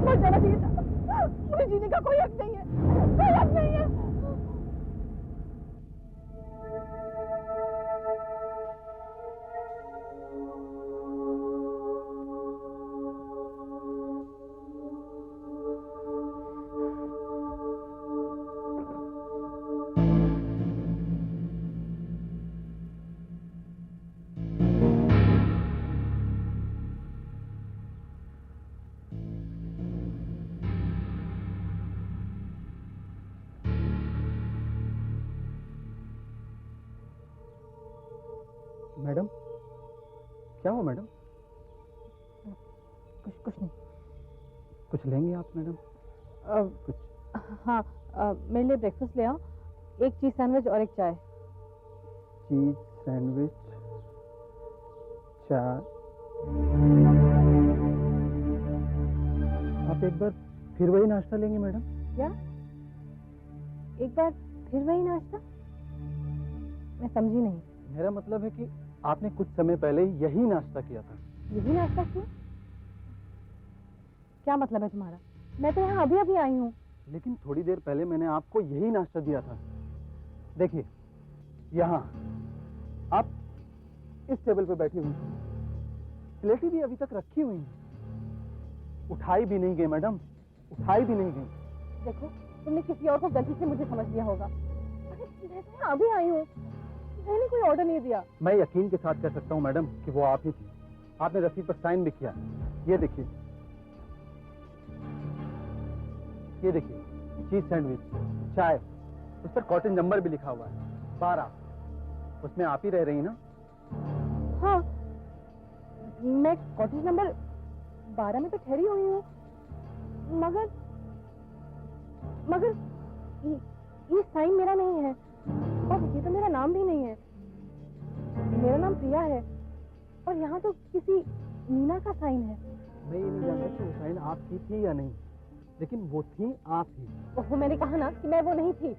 मर जाना चाहिए था। मुझे जीने का कोई हक नहीं है, कोई हक नहीं है। क्या हुआ मैडम? कुछ नहीं। कुछ लेंगे आप मैडम? कुछ? हाँ, मेरे लिए ब्रेकफास्ट ले आओ, एक चीज सैंडविच और एक चाय। चीज सैंडविच, चाय। आप एक बार फिर वही नाश्ता लेंगे मैडम? क्या? एक बार फिर वही नाश्ता? मैं समझी नहीं। मेरा मतलब है कि आपने कुछ समय पहले यही नाश्ता किया था। यही नाश्ता किया? क्या मतलब है तुम्हारा? मैं तो यहाँ अभी अभी आई हूँ। लेकिन थोड़ी देर पहले मैंने आपको यही नाश्ता दिया था। देखिए, यहाँ आप इस टेबल पे बैठी हुई हैं, प्लेटें भी अभी तक रखी हुई हैं, उठाई भी नहीं गई मैडम, उठाई भी नहीं गई। देखो, तुमने किसी और को गलती से मुझे समझ लिया होगा। अरे मैं तो यहाँ अभी आई हूँ, मैंने कोई ऑर्डर नहीं दिया। मैं यकीन के साथ कह सकता हूँ मैडम कि वो आप ही थी। आपने रसीद पर साइन भी किया। ये देखिए, ये देखिए, चीज सैंडविच, चाय, उस पर कॉटन नंबर भी लिखा हुआ है 12। उसमें आप ही रह रही ना? हाँ, मैं कॉटेज नंबर 12 में तो ठहरी हुई हूँ, मगर ये साइन मेरा नहीं है और ये तो मेरा नाम भी नहीं है। मेरा नाम प्रिया है और यहाँ तो किसी मीना का साइन है। मैं ये नहीं जानता कि वो साइन आपकी थी या नहीं, लेकिन वो थी आप ही। वो मैंने कहा ना कि मैं वो नहीं थी।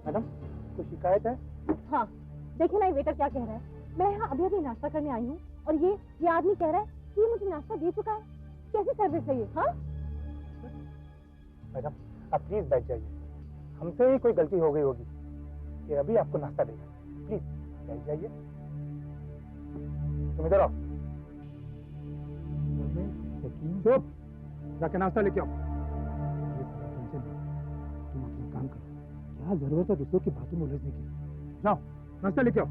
मैडम, कोई शिकायत है? हाँ, देखिए ना ये वेटर क्या कह रहा है। मैं यहाँ अभी अभी नाश्ता करने आई हूँ और ये आदमी कह रहा है कि ये मुझे नाश्ता दे चुका है। कैसी सर्विस है ये? हाँ मैडम, आप प्लीज बैठ जाइए, हमसे ही कोई गलती हो गई होगी। ये अभी आपको नाश्ता देगा, प्लीज बैठ जाइए। तुम इधर आओ। चुप, जाके नाश्ता लेके आओ। तुम अपना काम करो, क्या जरूरत है दूसरों की बातों में उलझने की? जाओ नाश्ता लेके आओ।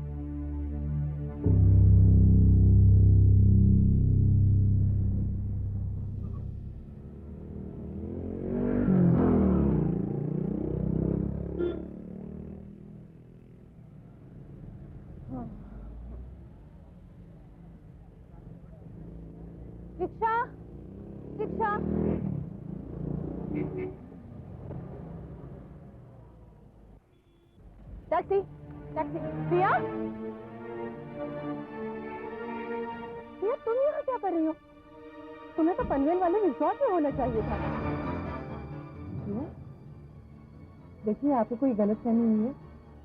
Rickshaw, rickshaw. Taxi, taxi. Priya, Priya, तुम यहाँ क्या कर रही हो? तुम्हें तो पनवेल वाले रिजॉर्ट में होना चाहिए था। देखिए, आपको कोई गलतफहमी हुई है,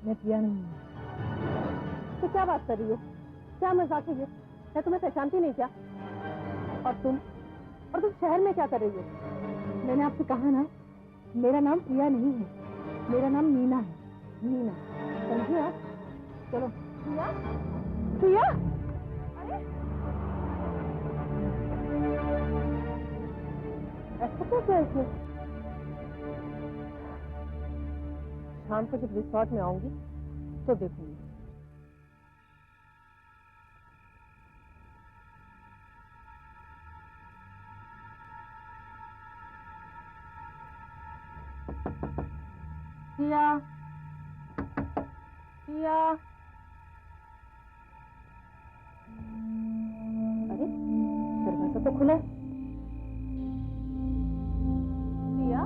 मैं प्रिया नहीं हूँ। तो क्या बात कर रही हो? क्या मजाक है ये? मैं तुम्हें पहचानती नहीं क्या? और तुम शहर में क्या कर रही हो? मैंने आपसे कहा ना, मेरा नाम प्रिया नहीं है, मेरा नाम मीना है। मीना, समझिए आप? चलो। प्रिया, प्रिया, अरे ऐसा क्या किया इसने? शाम को जब रिसोर्ट में आऊंगी तो देखूंगी। प्रिया, प्रिया, अरे दरवाजा तो खुला है। प्रिया,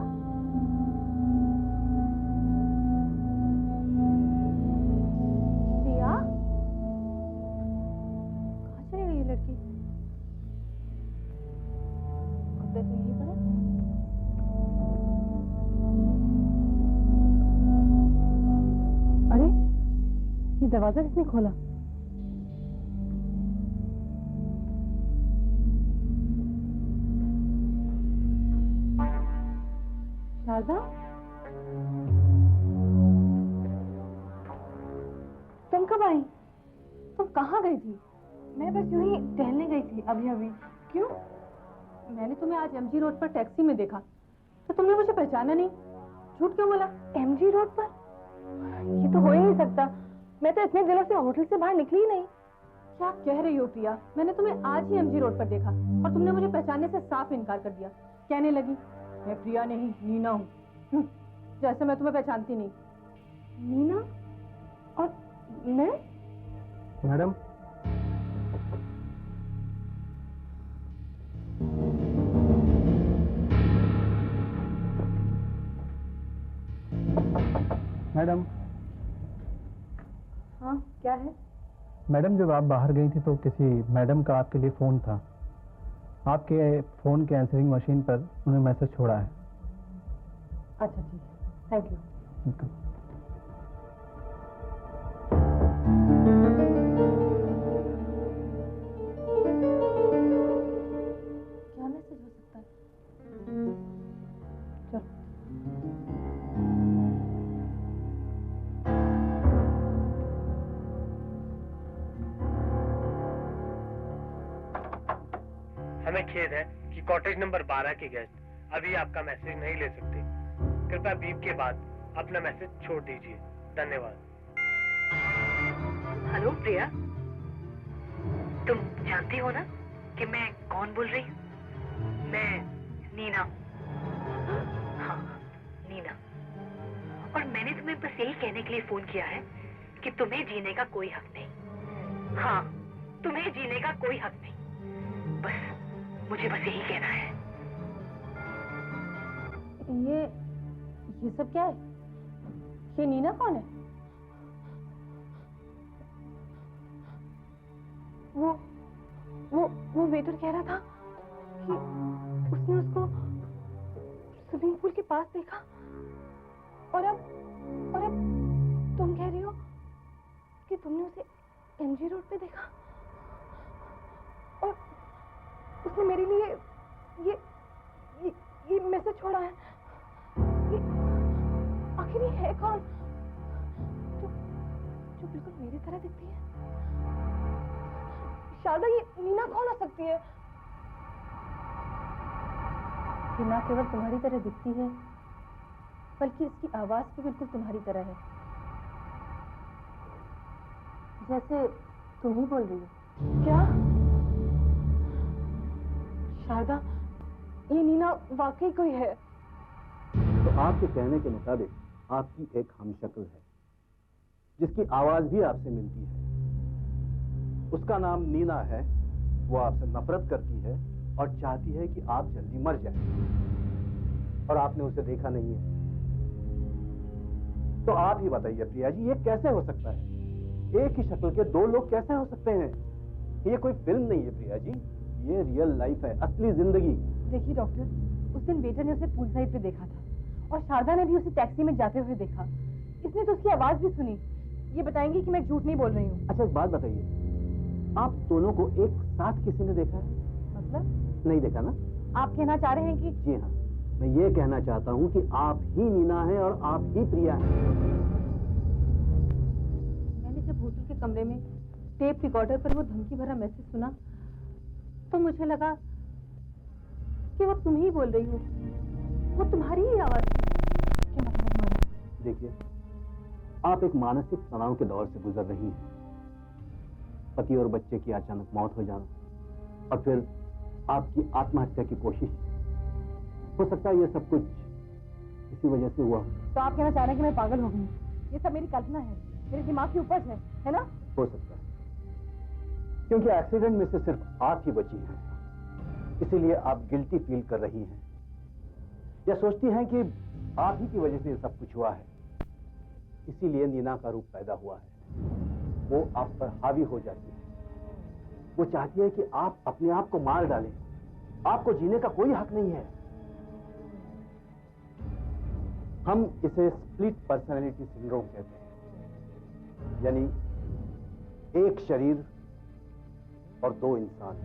प्रिया, कहाँ चली गई ये लड़की? कपड़े तो यही पड़े। अरे ये दरवाजा किसने खोला? शारदा, तुम कब आई? तुम कहाँ गई थी? मैं बस यूं ही टहलने गई थी अभी अभी। क्यों? मैंने तुम्हें आज एमजी रोड पर टैक्सी में देखा तो तुमने मुझे पहचाना नहीं। झूठ क्यों बोला? एमजी रोड पर? ये तो हो ही नहीं सकता, मैं तो इतने दिनों से होटल से बाहर निकली ही नहीं। क्या कह रही हो प्रिया? मैंने तुम्हें आज ही एमजी रोड पर देखा और तुमने मुझे पहचानने से साफ इनकार कर दिया। कहने लगी मैं प्रिया नहीं मीना हूँ, जैसे मैं तुम्हें पहचानती नहीं। मीना? और मैं? Madam, madam. हाँ, क्या है? मैडम, जब आप बाहर गई थी तो किसी मैडम का आपके लिए फ़ोन था। आपके फ़ोन के आंसरिंग मशीन पर उन्होंने मैसेज छोड़ा है। अच्छा, ठीक है, थैंक यू। क्या मैसेज हो सकता है? चलो। हमें खेद है कि कॉटेज नंबर 12 के गेस्ट अभी आपका मैसेज नहीं ले सकते। कृपया बीप के बाद अपना मैसेज छोड़ दीजिए। धन्यवाद। हेलो प्रिया, तुम जानती हो ना कि मैं कौन बोल रही हूँ? मैं नीना। हाँ, नीना। और मैंने तुम्हें बस यही कहने के लिए फोन किया है कि तुम्हें जीने का कोई हक नहीं। हाँ, तुम्हें जीने का कोई हक नहीं। बस मुझे बस यही कहना है। ये सब क्या है? ये नीना कौन है? वो वेटर कह रहा था कि उसने उसको स्विमिंग पूल के पास देखा और अब तुम कह रही हो कि तुमने उसे एमजी रोड पे देखा और उसने मेरे लिए ये मैसेज छोड़ा है। आखिर ये है कौन जो बिल्कुल मेरी तरह दिखती है? शारदा, ये नीना कौन हो सकती है? ये ना केवल तुम्हारी तरह दिखती है बल्कि इसकी आवाज भी बिल्कुल तुम्हारी तरह है, जैसे तुम ही बोल रही हो। क्या शारदा, ये नीना वाकई कोई है? तो आपके कहने के मुताबिक आपकी एक हमशक्ल है जिसकी आवाज भी आपसे मिलती है। उसका नाम नीना है। वो आपसे नफरत करती है और चाहती है कि आप जल्दी मर जाएं। और आपने उसे देखा नहीं है। तो आप ही बताइए प्रिया जी, ये कैसे हो सकता है? एक ही शक्ल के दो लोग कैसे हो सकते हैं? ये कोई फिल्म नहीं है प्रिया जी, ये रियल लाइफ है, असली जिंदगी। देखिए डॉक्टर, उस दिन वेटर ने उसे पूल साइड पे देखा था और शारदा ने भी उसे टैक्सी में जाते हुए देखा। इसने तो उसकी आवाज भी सुनी। ये बताएंगे कि मैं झूठ नहीं बोल रही हूँ? अच्छा, एक बात बताइए, आप दोनों को एक साथ किसी ने देखा है? मतलब? नहीं देखा ना? आप कहना चाह रहे हैं कि? जी हाँ, मैं ये कहना चाहता हूँ कि आप ही नीना है और आप ही प्रिया है। मैंने जब होटल के कमरे में टेप रिकॉर्डर पर वो धमकी भरा मैसेज सुना तो मुझे लगा कि वो तुम ही बोल रही हो। वो तुम्हारी ही आवाज थी। क्या मतलब माना? देखिए, आप एक मानसिक तनाव के दौर से गुजर रही हैं। पति और बच्चे की अचानक मौत हो जाना और फिर आपकी आत्महत्या की कोशिश। हो सकता है ये सब कुछ इसी वजह से हुआ। तो आप कहना चाह रहे हैं कि मैं पागल हो गई? ये सब मेरी कल्पना है, मेरे दिमाग की उपज है ना? हो सकता है, क्योंकि एक्सीडेंट में से सिर्फ आप ही बची हैं, इसीलिए आप गिल्टी फील कर रही हैं या सोचती हैं कि आप ही की वजह से ये सब कुछ हुआ है। इसीलिए नीना का रूप पैदा हुआ है। वो आप पर हावी हो जाती है। वो चाहती है कि आप अपने आप को मार डालें। आपको जीने का कोई हक नहीं है। हम इसे स्प्लिट पर्सनैलिटी सिंड्रोम कहते हैं, यानी एक शरीर और दो इंसान।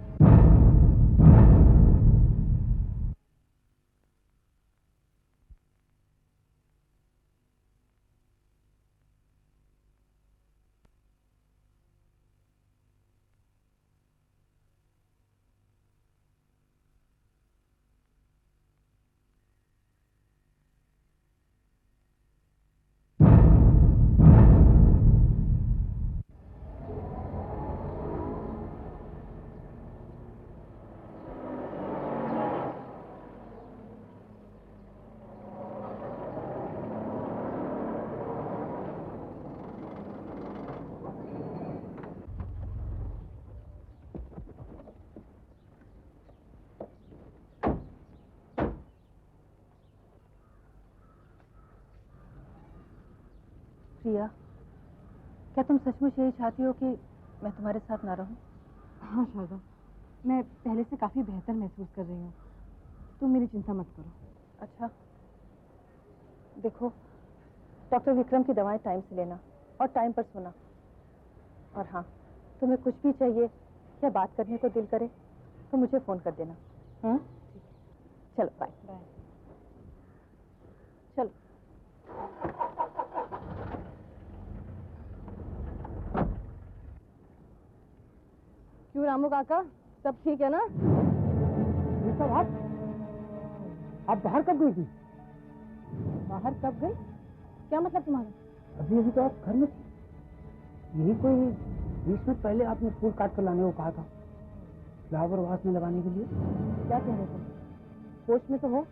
प्रिया, क्या तुम सचमुच यही चाहती हो कि मैं तुम्हारे साथ ना रहूं? हाँ शारदा, मैं पहले से काफी बेहतर महसूस कर रही हूँ। तुम मेरी चिंता मत करो। अच्छा, देखो, डॉक्टर विक्रम की दवाएं टाइम से लेना और टाइम पर सोना। और हाँ, तुम्हें कुछ भी चाहिए या बात करने को दिल करे तो मुझे फोन कर देना। चलो बाय बाय। चलो। क्यों रामू काका, सब ठीक है ना? सब आप बाहर कब गई थी? बाहर कब गई? क्या मतलब तुम्हारा? अभी अभी तो आप घर में थी। यही कोई 20 मिनट पहले आपने फूल काट कर लाने को कहा था, फ्लावर वास में लगाने के लिए। क्या कह रहे तुम? होश में तो हो?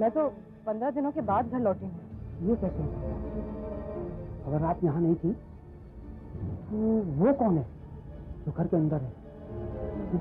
मैं तो 15 दिनों के बाद घर लौटी हूँ। ये कैसे हो सकता है? अगर आप यहाँ नहीं थी तो वो कौन है जो घर के अंदर है? बिल्कुल